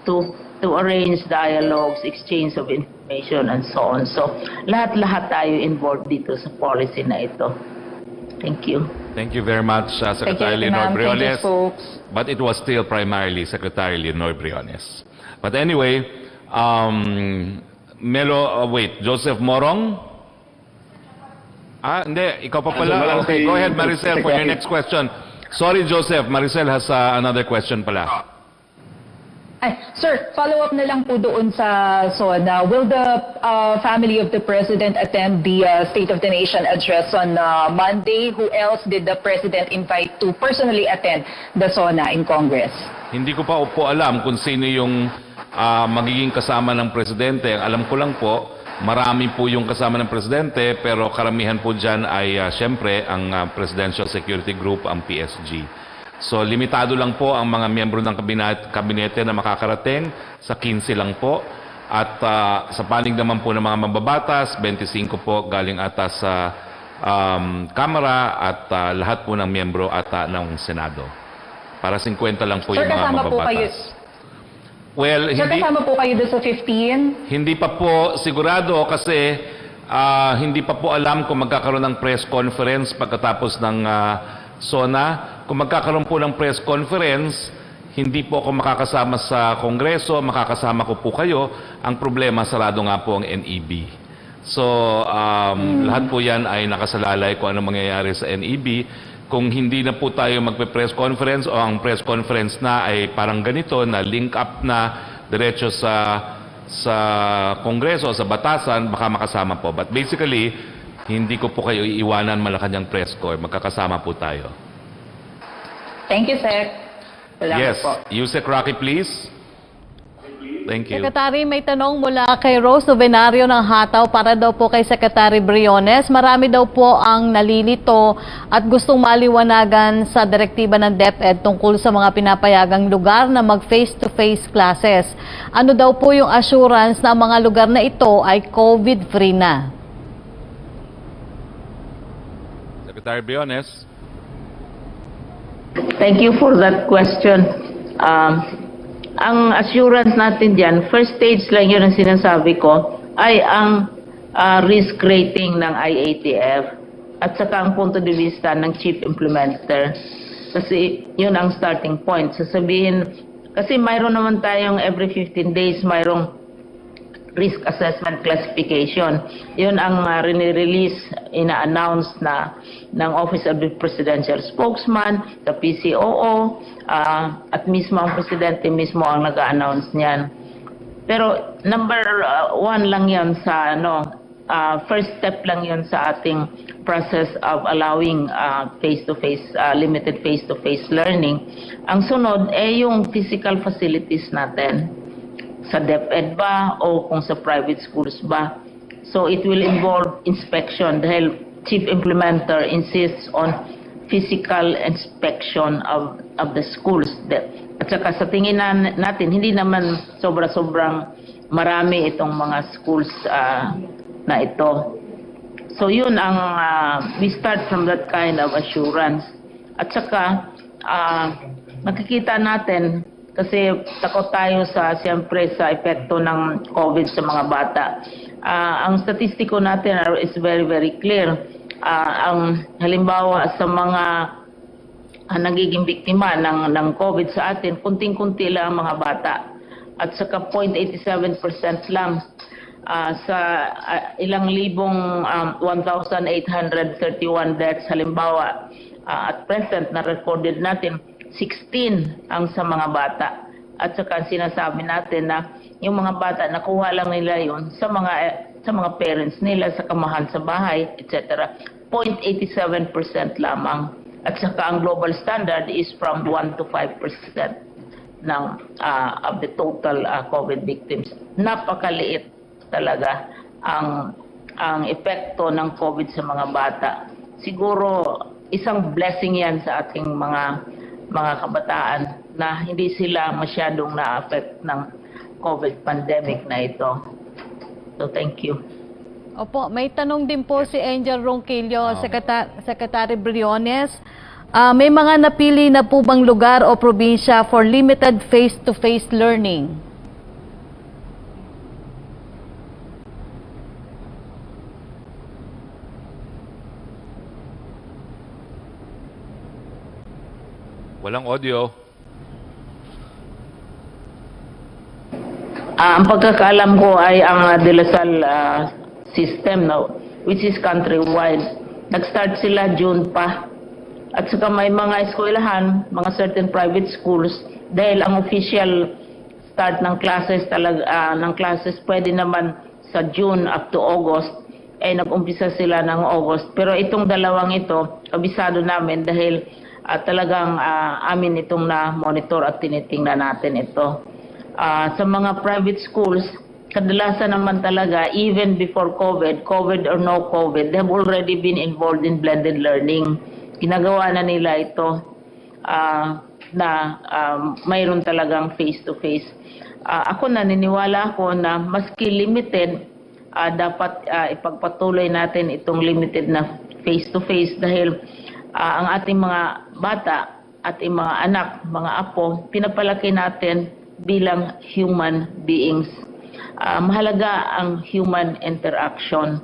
S2: to arrange dialogues, exchange of information and so on. So lahat-lahat tayo involved dito sa policy na ito. Thank you.
S1: Thank you very much, Secretary
S3: Thank you,
S1: Leonor
S3: ma'am. Thank you,
S1: Briones.
S3: folks.
S1: But it was still primarily Secretary Leonor Briones. But anyway, wait, Joseph Morong? Hindi, ikaw pa pala. Okay, go ahead, Maricel, for your next question. Sorry, Joseph, Maricel has another question pala.
S3: Sir, follow-up na lang po doon sa SONA. Will the family of the President attend the State of the Nation address on Monday? Who else did the President invite to personally attend the SONA in Congress?
S1: Hindi ko pa po alam kung sino yung magiging kasama ng Presidente. Ang alam ko lang po, marami po yung kasama ng Presidente, pero karamihan po dyan ay siyempre ang Presidential Security Group, ang PSG. So limitado lang po ang mga miyembro ng kabinete na makakarating, sa 15 lang po. At sa panig naman po ng mga mababatas, 25 po galing ata sa Kamara at lahat po ng miyembro ata ng Senado. Para 50 lang po yung mga mababatas. Well,
S3: Sir, kasama po kayo doon sa 15?
S1: Hindi pa po sigurado kasi hindi pa po alam kung magkakaroon ng press conference pagkatapos ng SONA. Kung magkakaroon po ng press conference, hindi po ako makakasama sa Kongreso, makakasama ko po kayo. Ang problema, sarado nga po ang NEB. So, lahat po yan ay nakasalalay kung ano mangyayari sa NEB. Kung hindi na po tayo magpe-press conference o ang press conference na ay parang ganito, na link up na diretso sa Kongreso, sa batasan, baka makasama po. But basically, hindi ko po kayo iiwanan Malacanang press corps. Magkakasama po tayo.
S3: Thank you, sir. Salamat
S1: Yes.
S3: po.
S1: Yusek Roque, please. Thank you.
S4: Secretary, may tanong mula kay Rose Novenario ng Hataw para daw po kay Secretary Briones. Marami daw po ang nalilito at gustong maliwanagan sa direktiba ng Deped tungkol sa mga pinapayagang lugar na mag-face-to-face classes. Ano daw po yung assurance na ang mga lugar na ito ay COVID-free na?
S1: Secretary Briones.
S2: Thank you for that question. Ang assurance natin dyan, first stage lang yun ang sinasabi ko, ay ang risk rating ng IATF at saka ang punto de vista ng chief implementer. Kasi yun ang starting point. Sasabihin, kasi mayroon naman tayong every 15 days, mayroong risk assessment classification. Yun ang rini-release, ina-announce na ng Office of the Presidential Spokesman, sa PCOO, at mismo ang Presidente mismo ang nag-announce niyan. Pero number one lang yan sa first step lang yun sa ating process of allowing face-to-face, limited face-to-face learning. Ang sunod ay yung physical facilities natin. Sa Deped ba o kung sa private schools ba. So it will involve inspection dahil Chief Implementer insists on physical inspection of the schools. At saka sa tingin natin, hindi naman sobrang marami itong mga schools na ito. So yun ang, we start from that kind of assurance. At saka, nakikita natin, kasi takot tayo siyempre sa epekto ng COVID sa mga bata. Ang statistiko natin is very, very clear. Ang halimbawa sa mga nagiging biktima ng COVID sa atin, kunting-kunti lang ang mga bata. At saka 0.87% lang sa ilang libong 1,831 deaths halimbawa at present na recorded natin, 16 ang sa mga bata. At saka sinasabi natin na yung mga bata nakuha lang nila yon sa mga parents nila sa kamahan sa bahay, etc. 0.87% lamang. At saka ang global standard is from 1 to 5% ng of the total COVID victims. Napakaliit talaga ang epekto ng COVID sa mga bata. Siguro isang blessing yan sa ating mga kabataan na hindi sila masyadong na-affect ng COVID pandemic na ito. So thank you.
S4: Opo, may tanong din po si Angel Ronquillo, Secretary Briones. May mga napili na po bang lugar o probinsya for limited face-to-face learning?
S1: Walang audio.
S2: Ang pagkakaalam ko ay ang De La Salle system, no, which is countrywide. Nag-start sila June pa. At saka may mga eskwelahan, mga certain private schools, dahil ang official start ng classes pwede naman sa June up to August, ay nag-umpisa sila ng August. Pero itong dalawang ito, kabisado namin dahil talagang amin itong na-monitor at tinitingnan natin ito. Sa mga private schools, kadalasan naman talaga, even before COVID or no COVID, they have already been involved in blended learning. Ginagawa na nila ito na mayroon talagang face-to-face. Ako naniniwala ako na maski limited, dapat ipagpatuloy natin itong limited na face-to-face dahil ang ating mga bata at mga anak, mga apo, pinapalaki natin bilang human beings. Mahalaga ang human interaction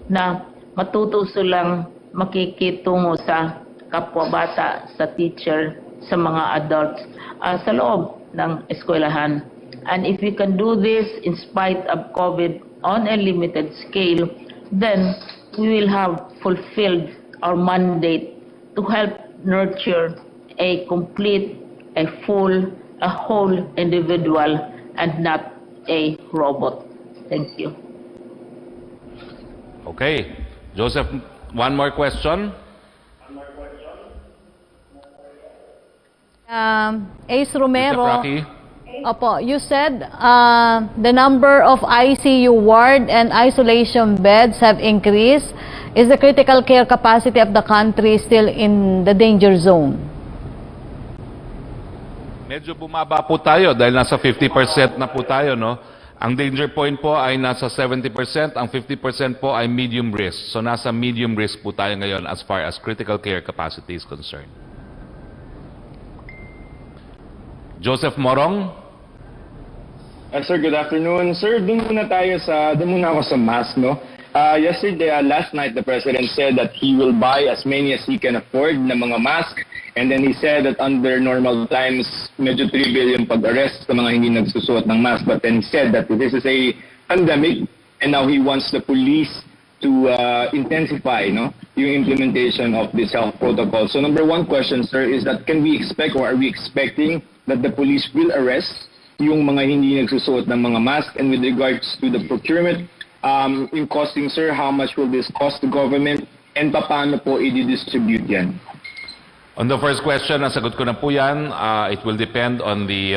S2: na matuto silang makikitungo sa kapwa bata, sa teacher, sa mga adults, sa loob ng eskwelahan. And if we can do this in spite of COVID on a limited scale, then we will have fulfilled our mandate to help nurture a complete, a full, a whole individual and not a robot. Thank you.
S1: Okay. Joseph, one more question.
S4: Ace Romero.
S1: Mr. Roque.
S4: Opo, you said the number of ICU ward and isolation beds have increased. Is the critical care capacity of the country still in the danger zone?
S1: Medyo bumaba po tayo dahil nasa 50% na po tayo, no? Ang danger point po ay nasa 70%, ang 50% po ay medium risk. So nasa medium risk po tayo ngayon as far as critical care capacity is concerned. Joseph Morong.
S5: Sir, good afternoon. Sir, doon muna ako sa mask, no? Yesterday, last night, the President said that he will buy as many as he can afford na mga mask. And then he said that under normal times, medyo 3 billion pag-arrest sa mga hindi nagsusuot ng mask. But then he said that this is a pandemic and now he wants the police to intensify, no, yung implementation of this health protocol. So number one question, sir, is that can we expect or are we expecting that the police will arrest yung mga hindi nagsusuot ng mga mask? And with regards to the procurement In costing, sir, how much will this cost the government and paano po i-distribute yan?
S1: On the first question, nasagot ko na po yan. It will depend on the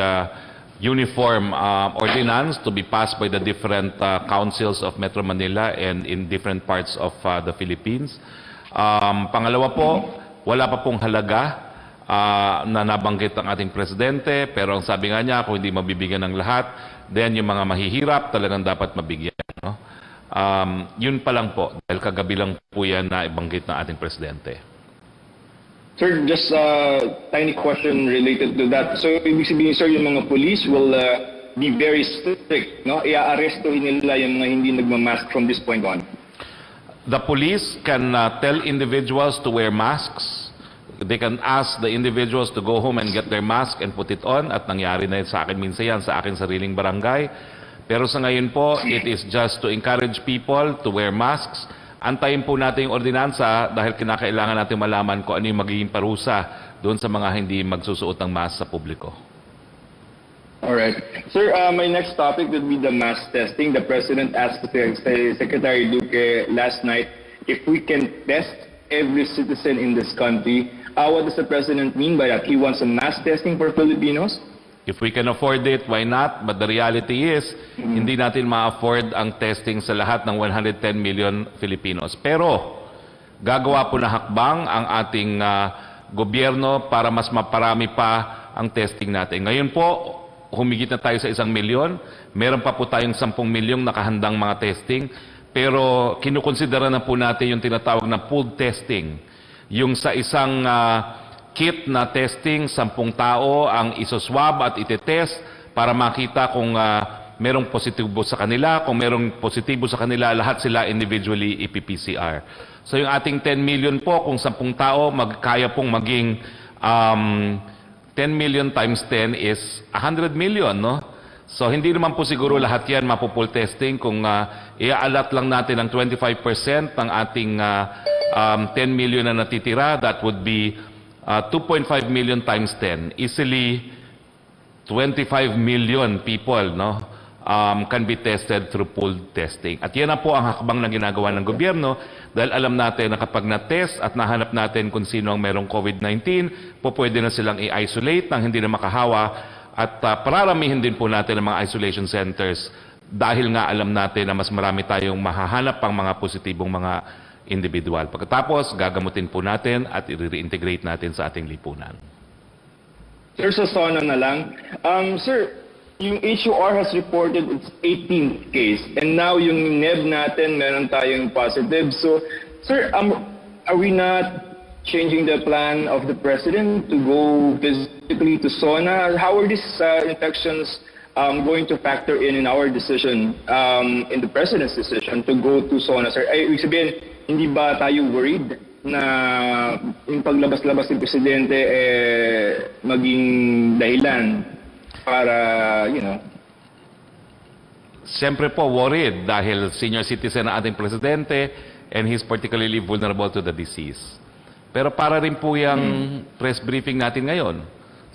S1: uniform ordinance to be passed by the different councils of Metro Manila and in different parts of the Philippines. Pangalawa po, wala pa pong halaga na nabanggit ang ating presidente, pero ang sabi nga niya, kung hindi mabibigyan ng lahat, then yung mga mahihirap talagang dapat mabigyan. No? Yun pa lang po, dahil kagabi lang po yan na ibanggit ng ating presidente.
S5: Sir, just a tiny question related to that. So, ibig sabihin, sir, yung mga police will be very strict, no? Ia-arrestuhin nila yung mga hindi nagmamask from this point on.
S1: The police can tell individuals to wear masks. They can ask the individuals to go home and get their mask and put it on. At nangyari na sa akin minsan yan sa aking sariling barangay. Pero sa ngayon po, it is just to encourage people to wear masks. Antayin po natin yung ordinansa dahil kinakailangan natin malaman kung ano yung magiging parusa doon sa mga hindi magsusuot ng mask sa publiko.
S5: Alright. Sir, my next topic would be the mass testing. The President asked Secretary Roque last night if we can test every citizen in this country. What does the President mean by that? He wants a mass testing for Filipinos?
S1: If we can afford it, why not? But the reality is, hindi natin ma-afford ang testing sa lahat ng 110 million Filipinos. Pero, gagawa po na hakbang ang ating gobyerno para mas maparami pa ang testing natin. Ngayon po, humigit na tayo sa 1 milyon. Meron pa po tayong 10 milyong nakahandang mga testing. Pero, kinukonsidera na po natin yung tinatawag na pooled testing. Yung sa isang kit na testing, 10 tao ang isoswab at itetest para makita kung merong positibo sa kanila. Kung merong positibo sa kanila, lahat sila individually ipi-PCR. So yung ating 10 million po, kung 10 tao, kaya pong maging 10 million times 10 is 100 million, no? So hindi naman po siguro lahat yan mapupul testing kung i-alat lang natin ang 25% ng ating 10 million na natitira. That would be 2.5 million times 10. Easily 25 million people, no, can be tested through pooled testing. At yan na po ang hakbang na ginagawa ng gobyerno dahil alam natin na kapag na-test at nahanap natin kung sino ang merong COVID-19, po pwede na silang i-isolate nang hindi na makahawa at pararamihin din po natin ang mga isolation centers dahil nga alam natin na mas marami tayong mahahanap pang mga positibong mga individual. Pagkatapos, gagamutin po natin at i-reintegrate natin sa ating lipunan.
S5: Sir, sa SONA na lang. Sir, yung HUR has reported its 18th case and now yung NEB natin, meron tayong positive. So, sir, are we not changing the plan of the President to go physically to SONA? How are these infections going to factor in our decision, in the President's decision to go to SONA, sir? Ay, ibig sabihin, hindi ba tayo worried na yung paglabas-labas ng Presidente maging dahilan para,
S1: Siyempre po worried dahil senior citizen ang ating presidente and he's particularly vulnerable to the disease. Pero para rin po yung press briefing natin ngayon,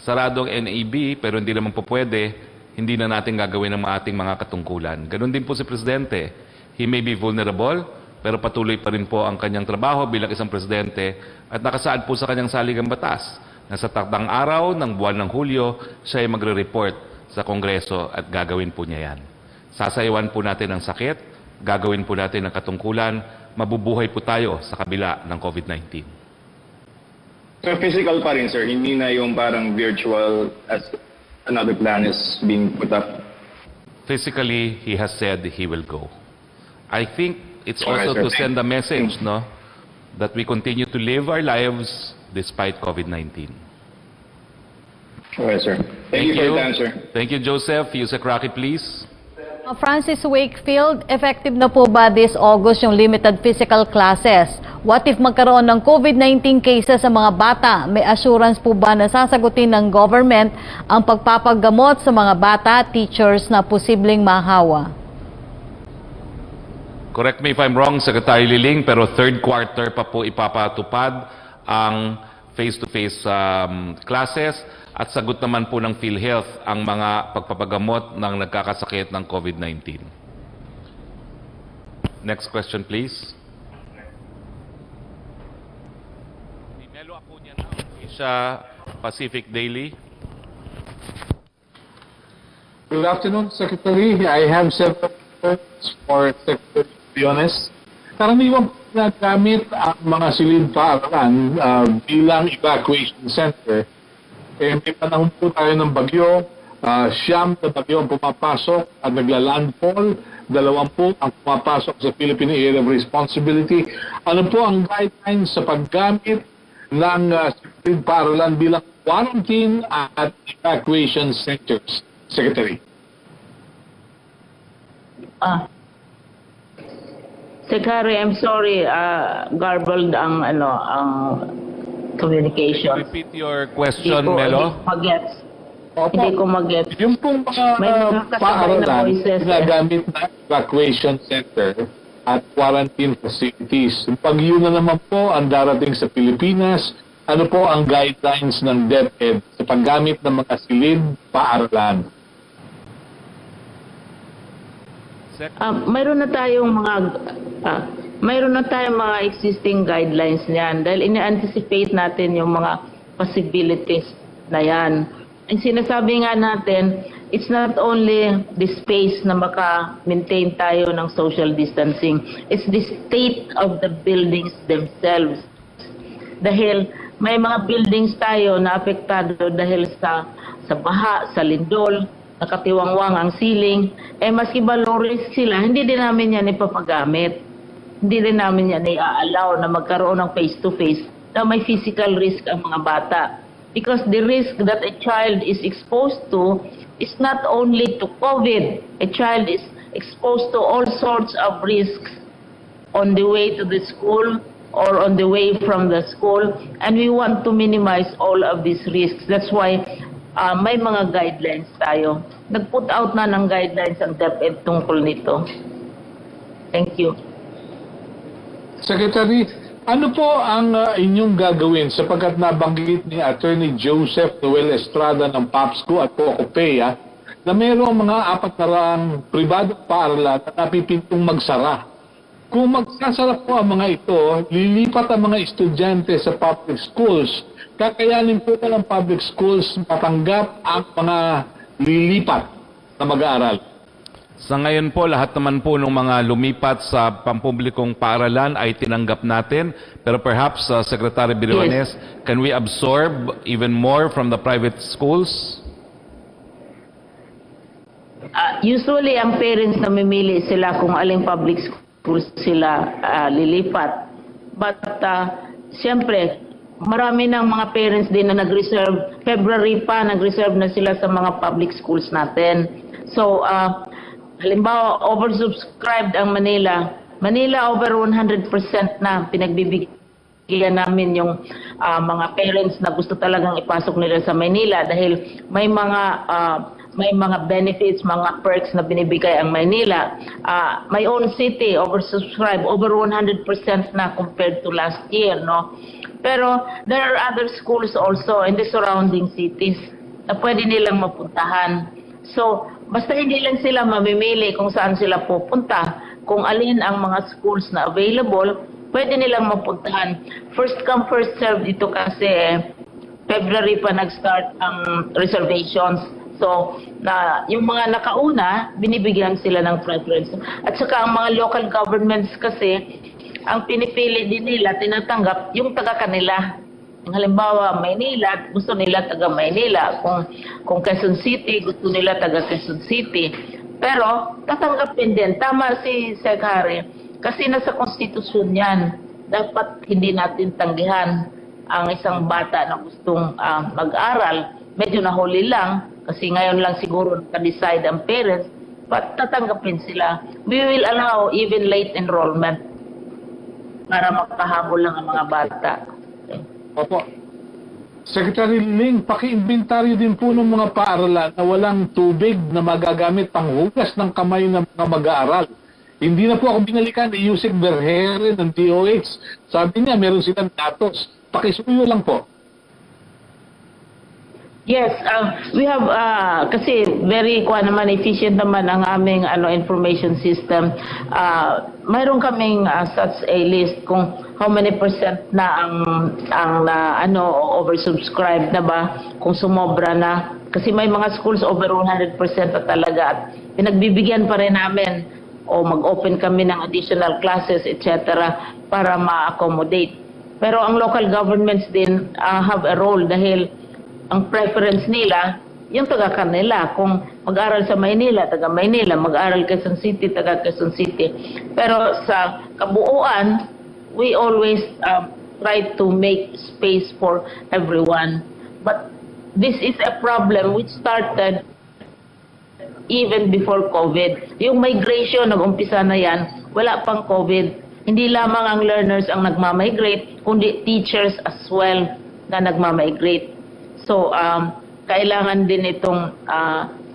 S1: saradong NAB pero hindi naman po pwede, hindi na natin gagawin ang ating mga katungkulan. Ganon din po si Presidente. He may be vulnerable, pero patuloy pa rin po ang kanyang trabaho bilang isang presidente at nakasaad po sa kanyang saligang batas na sa takdang araw ng buwan ng Hulyo, siya ay magre-report sa Kongreso at gagawin po niya yan. Sasayawan po natin ang sakit, gagawin po natin ang katungkulan, mabubuhay po tayo sa kabila ng COVID-19.
S5: So physical pa rin, sir, hindi na yung parang virtual as another plan is being put up?
S1: Physically, he has said he will go. I think it's
S5: Alright,
S1: also
S5: sir.
S1: to send a message, no, that we continue to live our lives despite COVID-19.
S5: Okay, sir. Thank you for your time, sir.
S1: Thank you, Joseph. Yusek Roque, please.
S4: Francis Wakefield, effective na po ba this August yung limited physical classes? What if magkaroon ng COVID-19 cases sa mga bata? May assurance po ba na sasagutin ng government ang pagpapagamot sa mga bata, teachers na posibleng mahawa?
S1: Correct me if I'm wrong, Secretary Liling, pero third quarter pa po ipapatupad ang face-to-face classes at sagot naman po ng PhilHealth ang mga pagpapagamot ng nagkakasakit ng COVID-19. Next question, please. Melo Acuña na, Asia Pacific Daily.
S6: Good afternoon, Secretary. I have several questions for Secretary Briones. Karaniwan nagamit ang mga silid-paaralan bilang evacuation center. May panahon po tayo ng bagyo, siyam na bagyo ang pumapasok at nagla-landfall, 20 ang pumapasok sa Philippine Area of Responsibility. Ano po ang guidelines sa paggamit ng silid-paaralan bilang quarantine at evacuation centers? Secretary.
S2: Secretary, I'm sorry, garbled ang communication.
S1: Repeat your question, Melo.
S2: Hindi ko mag-gets.
S6: Yung pong
S2: May
S6: mga
S2: mga kasabay na
S6: paaralan
S2: voices,
S6: ginagamit na evacuation center at quarantine facilities. Pag yun na naman po ang darating sa Pilipinas, ano po ang guidelines ng Deped sa paggamit ng mga silid paaralan?
S2: Mayroon na tayong mga existing guidelines niyan dahil ina-anticipate natin yung mga possibilities na yan. Ang sinasabi nga natin, it's not only the space na maka-maintain tayo ng social distancing, it's the state of the buildings themselves. Dahil may mga buildings tayo na apektado dahil sa baha, sa lindol, nakatiwangwang ang ceiling, maski ba low risk sila, hindi din namin yan ipapagamit. Hindi din namin yan i-allow na magkaroon ng face-to-face na may physical risk ang mga bata. Because the risk that a child is exposed to is not only to COVID. A child is exposed to all sorts of risks on the way to the school or on the way from the school, and we want to minimize all of these risks. That's why may mga guidelines tayo. Nag-put out na ng guidelines ang DepEd tungkol nito. Thank you.
S6: Secretary, ano po ang inyong gagawin sapagkat nabanggit ni Attorney Joseph Noel Estrada ng PAPSCO at Pocopea na mayroong mga 400 pribadong paaralan na napipintong magsara. Kung magsasara po ang mga ito, lilipat ang mga estudyante sa public schools. Kakayanin po ng public schools matanggap ang mga lilipat na mag-aaral.
S1: Sa ngayon po, lahat naman po ng mga lumipat sa pampublikong paaralan ay tinanggap natin. Pero perhaps, Secretary Briones, can we absorb even more from the private schools?
S2: Usually, ang parents na mamili sila kung aling public schools sila lilipat. But, siyempre, marami ng mga parents din na nag-reserve, February pa, nag-reserve na sila sa mga public schools natin. So, halimbawa, oversubscribed ang Manila. Manila, over 100% na pinagbibigyan namin yung mga parents na gusto talagang ipasok nila sa Manila dahil may mga benefits, mga perks na binibigay ang Manila. My own city, oversubscribed, over 100% na compared to last year, no? Pero there are other schools also in the surrounding cities na pwede nilang mapuntahan. So, basta hindi lang sila mamimili kung saan sila pupunta, kung alin ang mga schools na available, pwede nilang mapuntahan. First come, first serve dito kasi February pa nag-start ang reservations. So, yung mga nakauna, binibigyan sila ng preference. At saka ang mga local governments kasi, ang pinipili din nila, tinatanggap yung taga-kanila. Halimbawa, Maynila, gusto nila taga-Maynila. Kung Quezon City, gusto nila taga-Quezon City. Pero, tatanggapin din. Tama si Secretary. Kasi nasa konstitusyon yan. Dapat hindi natin tanggihan ang isang bata na gustong mag-aral. Medyo nahuli lang, kasi ngayon lang siguro naka-decide ang parents, but tatanggapin sila. We will allow even late enrollment para makahabol lang ang mga bata.
S6: Opo. Secretary Ling, paki-inventaryo din po ng mga paaralan na walang tubig na magagamit pang hugas ng kamay ng mga mag-aaral. Hindi na po ako binalikan ni Yusek Berhere ng DOH. Sabi niya, meron silang datos. Pakisuyo lang po.
S2: Yes, we have kasi very efficient naman ang aming information system. Mayroon kaming such a list kung how many percent na ang oversubscribed na ba, kung sumobra na. Kasi may mga schools over 100% na talaga at pinagbibigyan pa rin namin o mag-open kami ng additional classes, etc. para ma-accommodate. Pero ang local governments din have a role dahil ang preference nila, yung taga-kanila. Kung mag-aral sa Maynila, taga-Maynila. Mag-aral Quezon City, taga-Quezon City. Pero sa kabuuan, we always try to make space for everyone. But this is a problem which started even before COVID. Yung migration, nag-umpisa na yan, wala pang COVID. Hindi lamang ang learners ang nagmamigrate, kundi teachers as well na nagmamigrate. So, kailangan din itong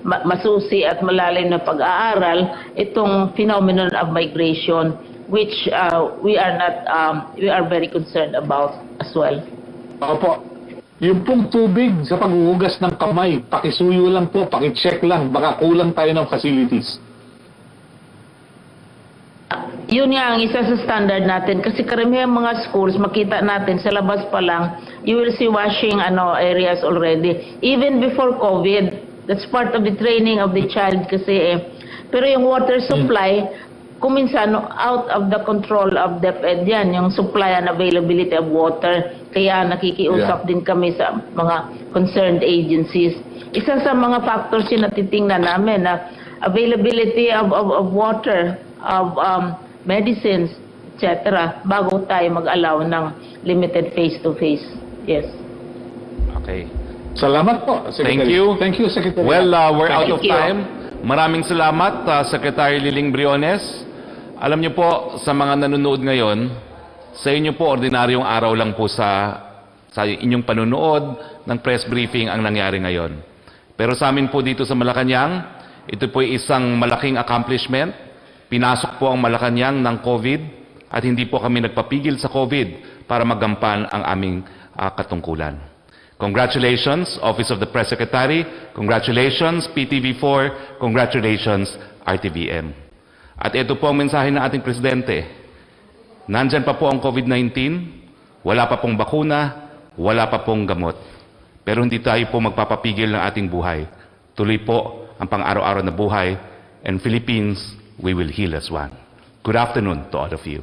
S2: masusi at malalim na pag-aaral itong phenomenon of migration which we are very concerned about as well.
S6: Opo. Yung pong tubig sa paghuhugas ng kamay, pakisuyo lang po, pakicheck lang, baka kulang tayo ng facilities.
S2: Yun nga ang isa sa standard natin kasi karamihan mga schools makita natin sa labas pa lang you will see washing areas already even before COVID. That's part of the training of the child kasi pero yung water supply kung minsan out of the control of Deped yan, yung supply and availability of water, kaya nakikiusap din kami sa mga concerned agencies. Isa sa mga factors yung natitingnan namin na availability of water, of medicines, etc. bago tayo mag-allow ng limited face-to-face. Yes.
S1: Okay.
S6: Salamat po, Secretary.
S1: Thank you.
S6: Thank you, Secretary.
S1: Well, we're out of
S2: Thank you.
S1: time. Maraming salamat, Secretary Liling Briones. Alam niyo po, sa mga nanonood ngayon, sa inyo po, ordinaryong araw lang po sa inyong panunood ng press briefing ang nangyari ngayon. Pero sa amin po dito sa Malacanang, ito po ay isang malaking accomplishment. Pinasok po ang Malacanang ng COVID at hindi po kami nagpapigil sa COVID para magampan ang aming katungkulan. Congratulations, Office of the Press Secretary. Congratulations, PTV4. Congratulations, RTVM. At ito po ang mensahe ng ating Presidente. Nandyan pa po ang COVID-19, wala pa pong bakuna, wala pa pong gamot. Pero hindi tayo po magpapapigil ng ating buhay. Tuloy po ang pang-araw-araw na buhay, and Philippines, we will heal as one. Good afternoon to all of you.